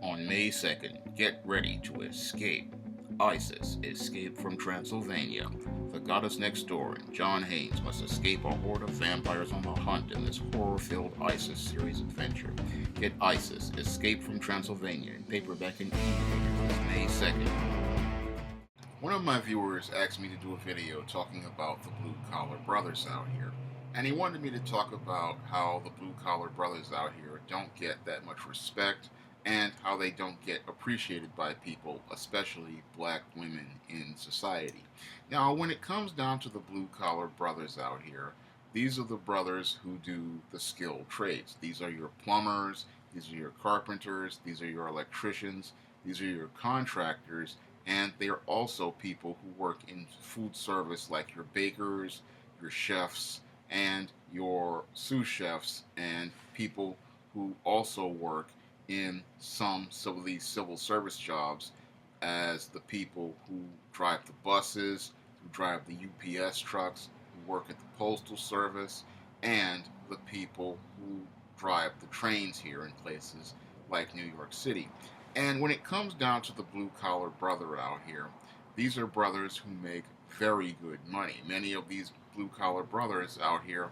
On May 2nd, get ready to escape. ISIS escaped from Transylvania. The goddess next door and John Haynes must escape a horde of vampires on the hunt in this horror-filled ISIS series adventure. Get ISIS Escape from Transylvania in paperback and e-reader May 2nd. One of my viewers asked me to do a video talking about the blue collar brothers out here. And he wanted me to talk about how the blue collar brothers out here don't get that much respect and how they don't get appreciated by people, especially black women in society. Now, when it comes down to the blue collar brothers out here, these are the brothers who do the skilled trades. These are your plumbers, these are your carpenters, these are your electricians, these are your contractors, and they are also people who work in food service like your bakers, your chefs, and your sous chefs, and people who also work in some of these civil service jobs as the people who drive the buses, who drive the UPS trucks, who work at the postal service, and the people who drive the trains here in places like New York City. And when it comes down to the blue collar brother out here, these are brothers who make very good money. Many of these blue collar brothers out here,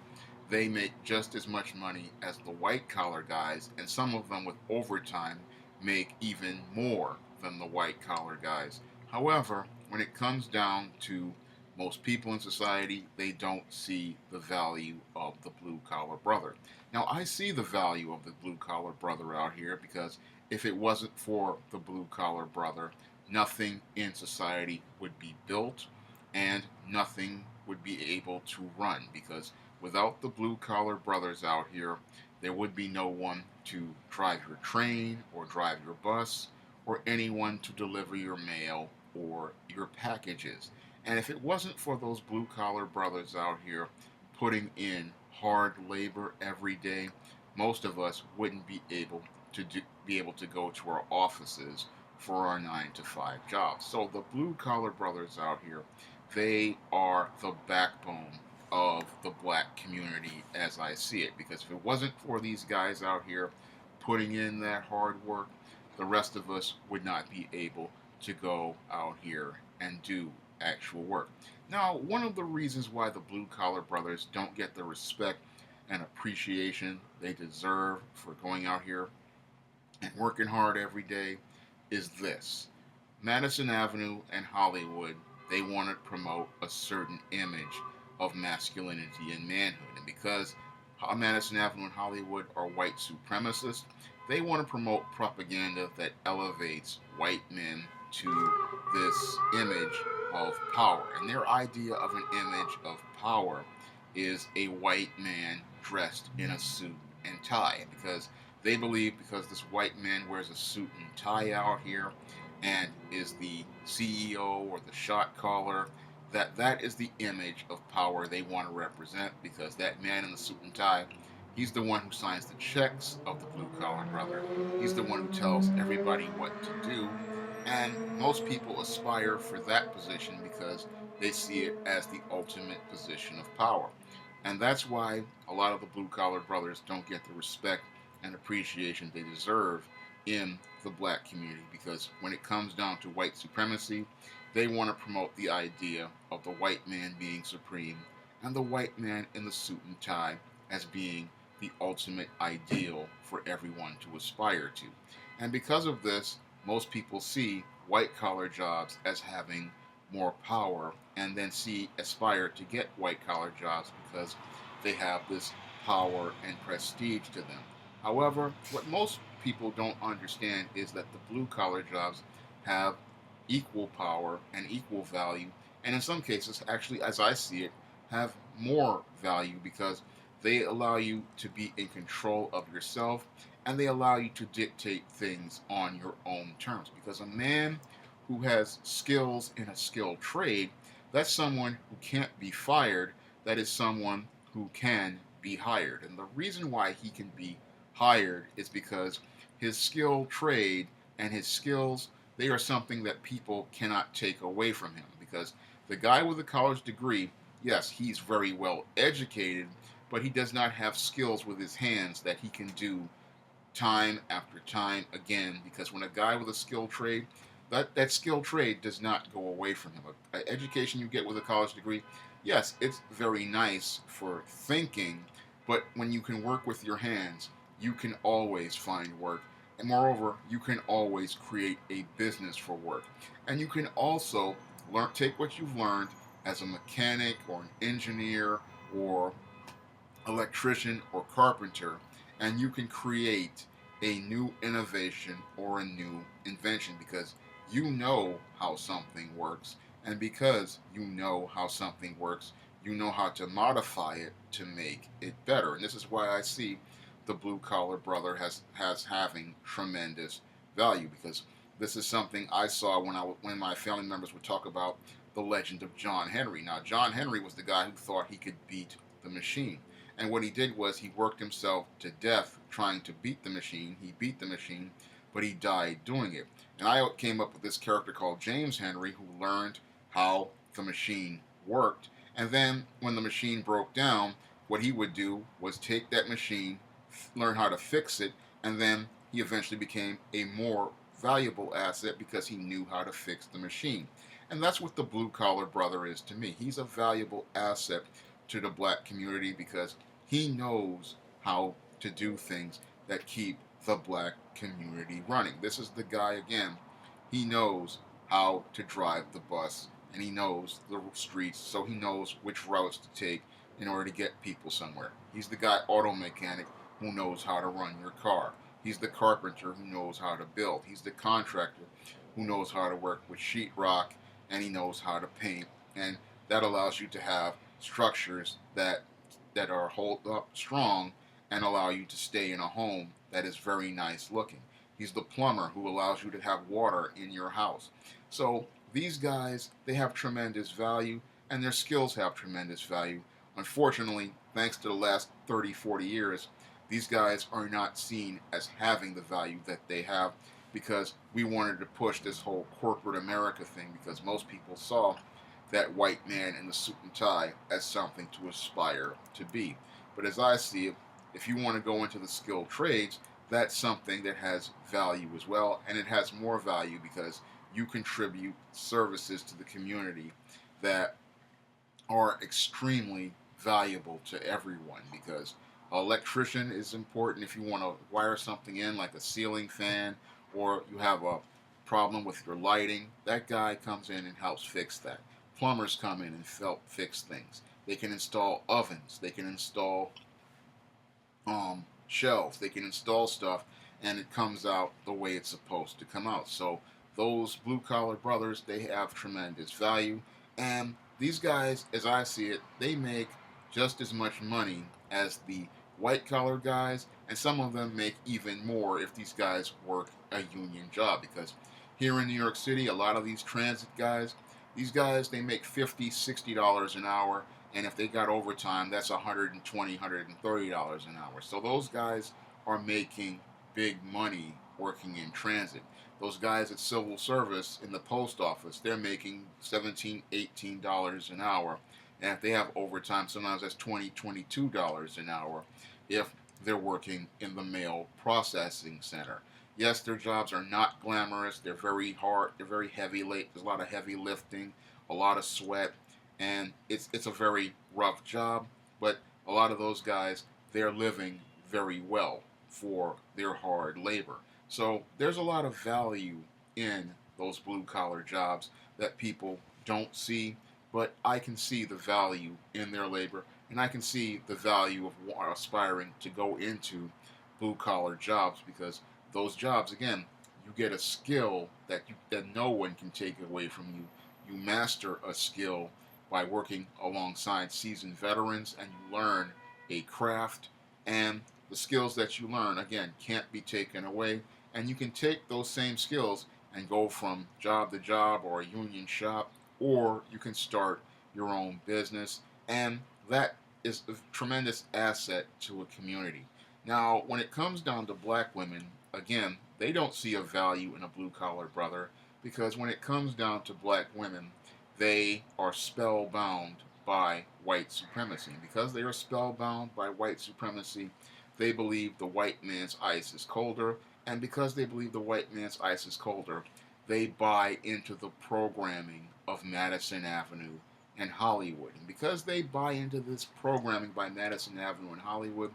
they make just as much money as the white collar guys, and some of them with overtime make even more than the white collar guys. However, when it comes down to most people in society, they don't see the value of the blue collar brother. Now, I see the value of the blue collar brother out here because if it wasn't for the blue collar brother, nothing in society would be built and nothing would be able to run, because without the blue collar brothers out here, there would be no one to drive your train or drive your bus or anyone to deliver your mail or your packages. And if it wasn't for those blue collar brothers out here putting in hard labor every day, most of us wouldn't be able to go to our offices for our 9 to 5 jobs. So the blue collar brothers out here, they are the backbone of the black community as I see it. Because if it wasn't for these guys out here putting in that hard work, the rest of us would not be able to go out here and do actual work. Now, one of the reasons why the blue collar brothers don't get the respect and appreciation they deserve for going out here and working hard every day is this. Madison Avenue and Hollywood, they want to promote a certain image of masculinity and manhood. And because Madison Avenue and Hollywood are white supremacists, they want to promote propaganda that elevates white men to this image of power. And their idea of an image of power is a white man dressed in a suit and tie. Because they believe because this white man wears a suit and tie out here and is the CEO or the shot caller, that is the image of power they want to represent, because that man in the suit and tie, he's the one who signs the checks of the blue collar brother. He's the one who tells everybody what to do. And most people aspire for that position because they see it as the ultimate position of power. And that's why a lot of the blue collar brothers don't get the respect and appreciation they deserve in the black community, because when it comes down to white supremacy, they want to promote the idea of the white man being supreme and the white man in the suit and tie as being the ultimate ideal for everyone to aspire to. And because of this, most people see white collar jobs as having more power and then aspire to get white collar jobs because they have this power and prestige to them. However, what most people don't understand is that the blue collar jobs have equal power and equal value, and in some cases, actually, as I see it, have more value, because they allow you to be in control of yourself and they allow you to dictate things on your own terms. Because a man who has skills in a skilled trade, that's someone who can't be fired. That is someone who can be hired. And the reason why he can be hired is because his skilled trade and his skills, they are something that people cannot take away from him. Because the guy with a college degree, yes, he's very well educated, but he does not have skills with his hands that he can do time after time again, because when a guy with a skilled trade, that skilled trade does not go away from him. An education you get with a college degree, yes, it's very nice for thinking, but when you can work with your hands, you can always find work. And moreover, you can always create a business for work. And you can also take what you've learned as a mechanic or an engineer or electrician or carpenter, and you can create a new innovation or a new invention because you know how something works, and because you know how something works, you know how to modify it to make it better. And this is why I see the blue collar brother has having tremendous value, because this is something I saw when my family members would talk about the legend of John Henry. Now, John Henry was the guy who thought he could beat the machine. And what he did was he worked himself to death trying to beat the machine. He beat the machine, but he died doing it. And I came up with this character called James Henry, who learned how the machine worked. And then when the machine broke down, what he would do was take that machine, learn how to fix it, and then he eventually became a more valuable asset because he knew how to fix the machine. And that's what the blue collar brother is to me. He's a valuable asset to the black community because he knows how to do things that keep the black community running. This is the guy again. He knows how to drive the bus and he knows the streets, so he knows which routes to take in order to get people somewhere. He's the guy auto mechanic who knows how to run your car. He's the carpenter who knows how to build. He's the contractor who knows how to work with sheetrock and he knows how to paint. And that allows you to have structures that are hold up strong and allow you to stay in a home that is very nice looking. He's the plumber who allows you to have water in your house. So these guys, they have tremendous value and their skills have tremendous value. Unfortunately, thanks to the last 30, 40 years, these guys are not seen as having the value that they have because we wanted to push this whole corporate America thing because most people saw that white man in the suit and tie as something to aspire to be. But as I see it, if you want to go into the skilled trades, that's something that has value as well, and it has more value because you contribute services to the community that are extremely valuable to everyone because an electrician is important if you want to wire something in like a ceiling fan or you have a problem with your lighting. That guy comes in and helps fix that. Plumbers come in and help fix things. They can install ovens. They can install shelves. They can install stuff, and it comes out the way it's supposed to come out. So those blue collar brothers, they have tremendous value, and these guys, as I see it, they make just as much money as the white collar guys, and some of them make even more if these guys work a union job. Because here in New York City, a lot of these transit guys, these guys, they make $50, $60 an hour, and if they got overtime, that's $120, $130 an hour. So those guys are making big money working in transit. Those guys at civil service in the post office, they're making $17, $18 an hour. And if they have overtime, sometimes that's $20, $22 an hour if they're working in the mail processing center. Yes, their jobs are not glamorous. They're very hard. They're very heavy. There's a lot of heavy lifting, a lot of sweat, and it's a very rough job. But a lot of those guys, they're living very well for their hard labor. So there's a lot of value in those blue collar jobs that people don't see, but I can see the value in their labor, and I can see the value of aspiring to go into blue collar jobs because those jobs, again, you get a skill that no one can take away from you. You master a skill by working alongside seasoned veterans, and you learn a craft, and the skills that you learn, again, can't be taken away, and you can take those same skills and go from job to job or a union shop, or you can start your own business, and that is a tremendous asset to a community. Now, when it comes down to black women, again, they don't see a value in a blue collar brother because when it comes down to black women, they are spellbound by white supremacy. And because they are spellbound by white supremacy, they believe the white man's ice is colder, and because they believe the white man's ice is colder, they buy into the programming of Madison Avenue and Hollywood. And because they buy into this programming by Madison Avenue and Hollywood,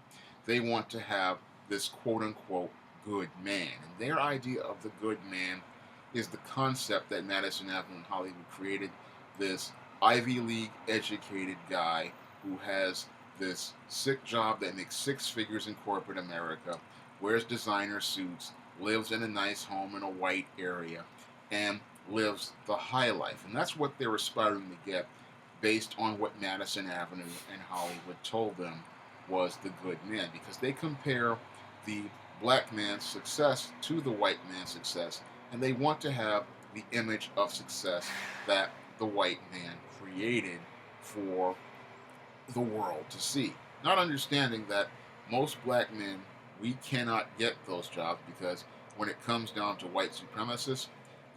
they want to have this quote unquote good man. And their idea of the good man is the concept that Madison Avenue and Hollywood created, this Ivy League educated guy who has this sick job that makes six figures in corporate America, wears designer suits, lives in a nice home in a white area, and lives the high life. And that's what they're aspiring to get based on what Madison Avenue and Hollywood told them was the good man, because they compare the black man's success to the white man's success, and they want to have the image of success that the white man created for the world to see. Not understanding that most black men, we cannot get those jobs because when it comes down to white supremacists,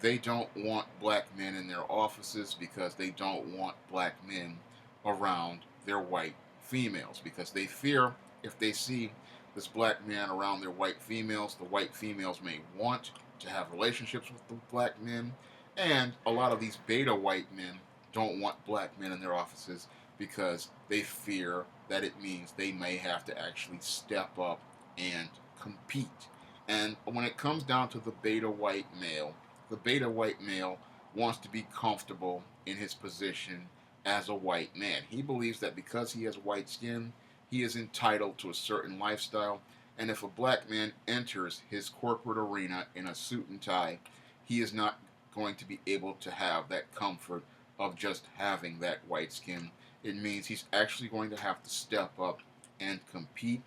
they don't want black men in their offices because they don't want black men around their white females, because they fear if they see this black man around their white females, the white females may want to have relationships with the black men. And a lot of these beta white men don't want black men in their offices because they fear that it means they may have to actually step up and compete. And when it comes down to the beta white male wants to be comfortable in his position as a white man. He believes that because he has white skin, he is entitled to a certain lifestyle. And if a black man enters his corporate arena in a suit and tie, he is not going to be able to have that comfort of just having that white skin. It means he's actually going to have to step up and compete.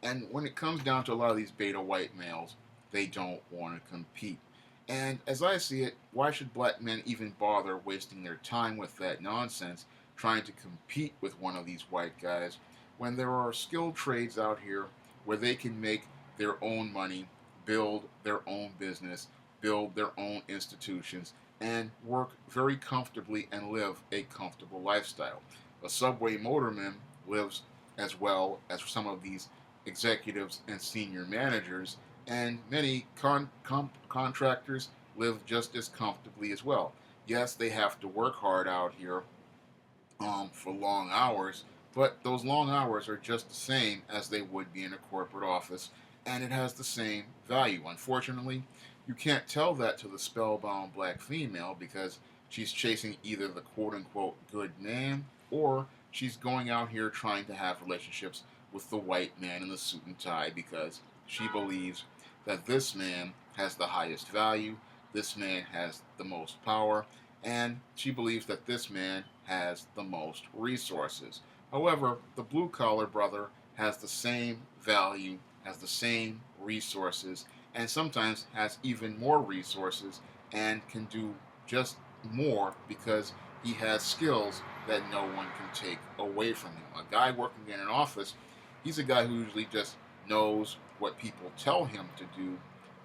And when it comes down to a lot of these beta white males, they don't want to compete. And as I see it, why should black men even bother wasting their time with that nonsense, trying to compete with one of these white guys, when there are skilled trades out here where they can make their own money, build their own business, build their own institutions, and work very comfortably and live a comfortable lifestyle. A subway motorman lives as well as some of these executives and senior managers, and many contractors live just as comfortably as well. Yes, they have to work hard out here for long hours, but those long hours are just the same as they would be in a corporate office, and it has the same value. Unfortunately, you can't tell that to the spellbound black female because she's chasing either the quote unquote good man, or she's going out here trying to have relationships with the white man in the suit and tie because she believes that this man has the highest value, this man has the most power, and she believes that this man has the most resources. However, the blue collar brother has the same value, has the same resources, and sometimes has even more resources and can do just more because he has skills that no one can take away from him. A guy working in an office, he's a guy who usually just knows what people tell him to do,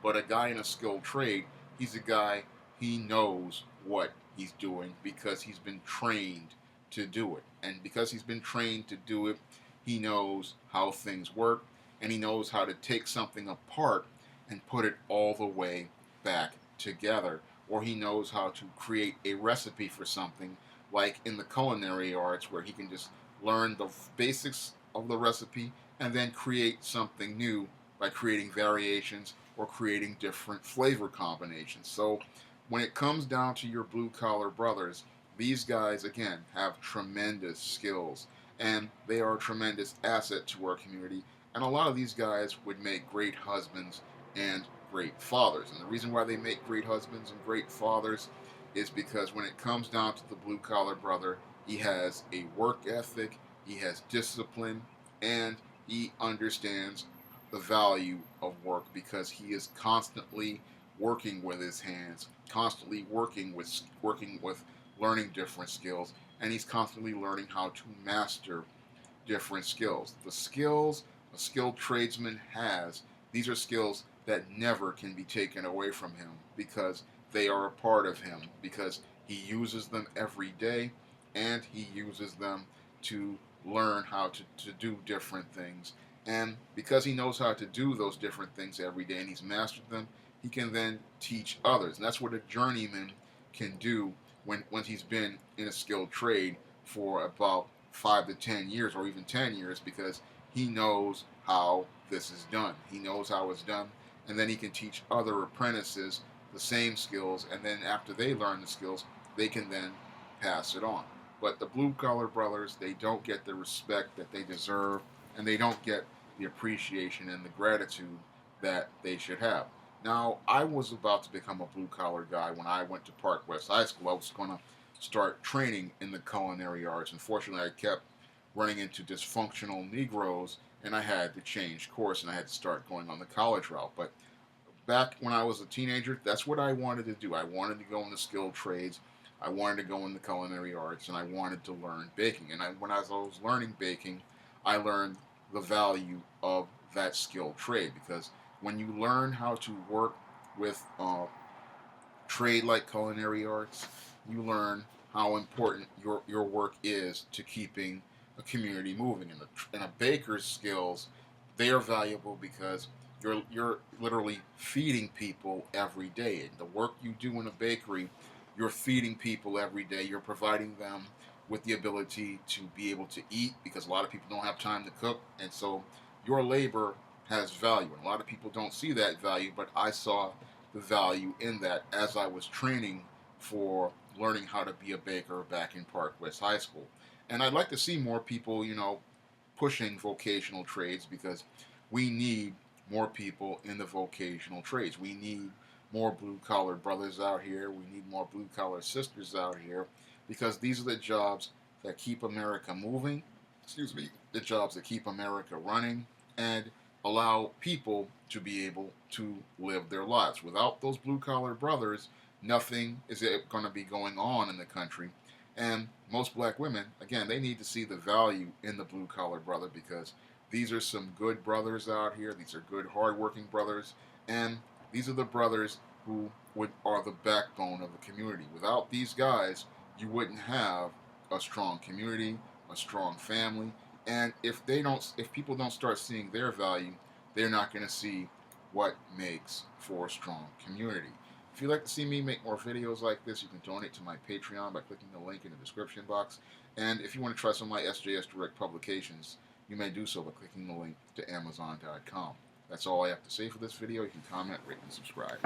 but a guy in a skilled trade, he's a guy, he knows what he's doing because he's been trained to do it. And because he's been trained to do it, he knows how things work and he knows how to take something apart and put it all the way back together. Or he knows how to create a recipe for something, like in the culinary arts, where he can just learn the basics of the recipe and then create something new by creating variations or creating different flavor combinations. So when it comes down to your blue collar brothers, these guys again have tremendous skills and they are a tremendous asset to our community. And a lot of these guys would make great husbands and great fathers. And the reason why they make great husbands and great fathers is because when it comes down to the blue collar brother, he has a work ethic, he has discipline, and he understands the value of work because he is constantly working with his hands, constantly working with learning different skills, and he's constantly learning how to master different skills. The skills a skilled tradesman has, these are skills that never can be taken away from him because they are a part of him, because he uses them every day and he uses them to learn how to do different things. And because he knows how to do those different things every day and he's mastered them, he can then teach others. And that's what a journeyman can do when he's been in a skilled trade for about 5 to 10 years or even 10 years, because he knows how this is done. He knows how it's done, and then he can teach other apprentices the same skills, and then after they learn the skills, they can then pass it on. But the blue collar brothers, they don't get the respect that they deserve, and they don't get the appreciation and the gratitude that they should have. Now, I was about to become a blue collar guy when I went to Park West High School. I was going to start training in the culinary arts. Unfortunately, I kept running into dysfunctional Negroes, and I had to change course and I had to start going on the college route. But back when I was a teenager, that's what I wanted to do. I wanted to go into skilled trades. I wanted to go into culinary arts, and I wanted to learn baking. And when I was learning baking, I learned the value of that skilled trade, because when you learn how to work with trade like culinary arts, you learn how important your work is to keeping a community moving. And a baker's skills, they are valuable because you're literally feeding people every day. And the work you do in a bakery, you're feeding people every day. You're providing them with the ability to be able to eat, because a lot of people don't have time to cook, and so your labor has value. And a lot of people don't see that value, but I saw the value in that as I was training for learning how to be a baker back in Park West High School. And I'd like to see more people, pushing vocational trades, because we need more people in the vocational trades. We need more blue collar brothers out here. We need more blue collar sisters out here, because these are the jobs that keep America moving. Excuse me, the jobs that keep America running and allow people to be able to live their lives. Without those blue collar brothers, nothing is going to be going on in the country. And most black women, again, they need to see the value in the blue collar brother, because these are some good brothers out here. These are good, hardworking brothers. And these are the brothers who are the backbone of the community. Without these guys, you wouldn't have a strong community, a strong family. And if people don't start seeing their value, they're not going to see what makes for a strong community. If you'd like to see me make more videos like this, you can donate to my Patreon by clicking the link in the description box. And if you want to try some of my SJS Direct publications, you may do so by clicking the link to Amazon.com. That's all I have to say for this video. You can comment, rate, and subscribe.